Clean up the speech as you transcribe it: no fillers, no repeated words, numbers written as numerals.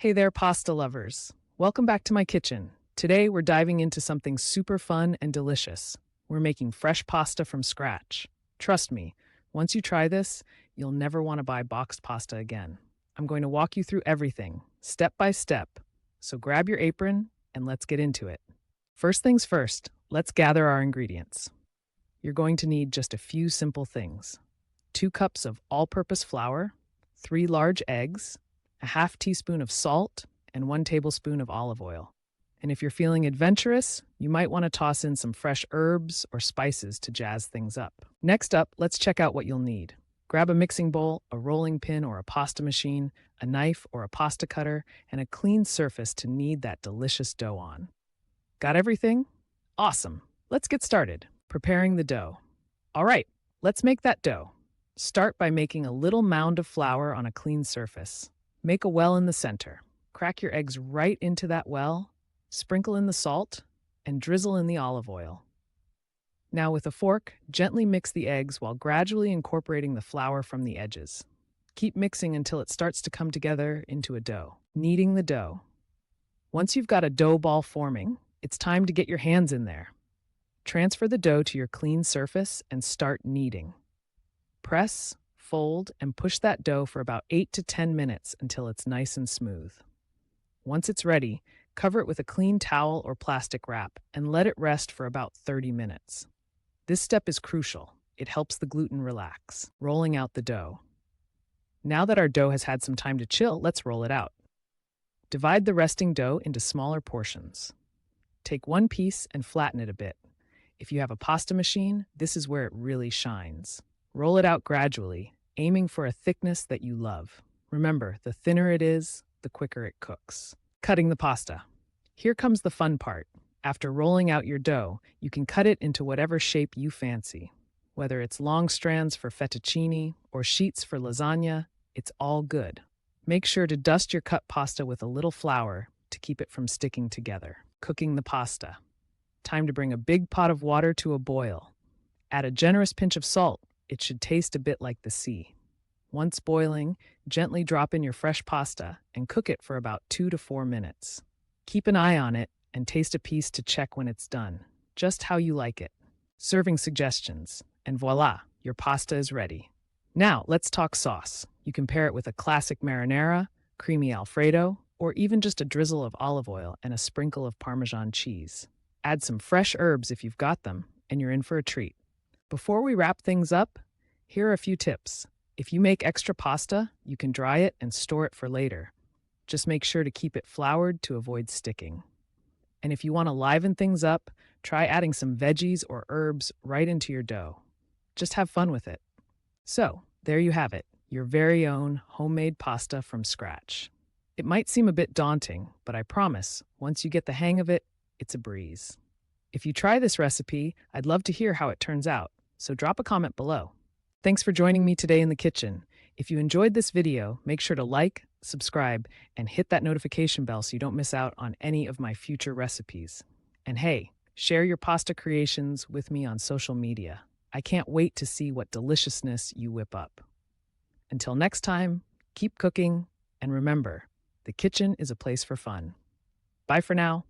Hey there, pasta lovers. Welcome back to my kitchen. Today, we're diving into something super fun and delicious. We're making fresh pasta from scratch. Trust me, once you try this, you'll never want to buy boxed pasta again. I'm going to walk you through everything, step by step. So grab your apron and let's get into it. First things first, let's gather our ingredients. You're going to need just a few simple things: 2 cups of all purpose flour, 3 large eggs, a half teaspoon of salt, and 1 tablespoon of olive oil. And if you're feeling adventurous, you might want to toss in some fresh herbs or spices to jazz things up. Next up, let's check out what you'll need. Grab a mixing bowl, a rolling pin or a pasta machine, a knife or a pasta cutter, and a clean surface to knead that delicious dough on. Got everything? Awesome. Let's get started. Preparing the dough. All right, let's make that dough. Start by making a little mound of flour on a clean surface. Make a well in the center. Crack your eggs right into that well, sprinkle in the salt, and drizzle in the olive oil. Now, with a fork, gently mix the eggs while gradually incorporating the flour from the edges. Keep mixing until it starts to come together into a dough. Kneading the dough. Once you've got a dough ball forming, it's time to get your hands in there. Transfer the dough to your clean surface and start kneading. Press, fold, and push that dough for about 8 to 10 minutes until it's nice and smooth. Once it's ready, cover it with a clean towel or plastic wrap and let it rest for about 30 minutes. This step is crucial. It helps the gluten relax. Rolling out the dough. Now that our dough has had some time to chill, let's roll it out. Divide the resting dough into smaller portions. Take one piece and flatten it a bit. If you have a pasta machine, this is where it really shines. Roll it out gradually, aiming for a thickness that you love. Remember, the thinner it is, the quicker it cooks. Cutting the pasta. Here comes the fun part. After rolling out your dough, you can cut it into whatever shape you fancy. Whether it's long strands for fettuccine or sheets for lasagna, it's all good. Make sure to dust your cut pasta with a little flour to keep it from sticking together. Cooking the pasta. Time to bring a big pot of water to a boil. Add a generous pinch of salt. It should taste a bit like the sea. Once boiling, gently drop in your fresh pasta and cook it for about 2 to 4 minutes. Keep an eye on it and taste a piece to check when it's done, just how you like it. Serving suggestions, and voila, your pasta is ready. Now, let's talk sauce. You can pair it with a classic marinara, creamy Alfredo, or even just a drizzle of olive oil and a sprinkle of Parmesan cheese. Add some fresh herbs if you've got them, and you're in for a treat. Before we wrap things up, here are a few tips. If you make extra pasta, you can dry it and store it for later. Just make sure to keep it floured to avoid sticking. And if you want to liven things up, try adding some veggies or herbs right into your dough. Just have fun with it. So, there you have it, your very own homemade pasta from scratch. It might seem a bit daunting, but I promise, once you get the hang of it, it's a breeze. If you try this recipe, I'd love to hear how it turns out, so drop a comment below. Thanks for joining me today in the kitchen. If you enjoyed this video, make sure to like, subscribe, and hit that notification bell so you don't miss out on any of my future recipes. And hey, share your pasta creations with me on social media. I can't wait to see what deliciousness you whip up. Until next time, keep cooking, and remember, the kitchen is a place for fun. Bye for now.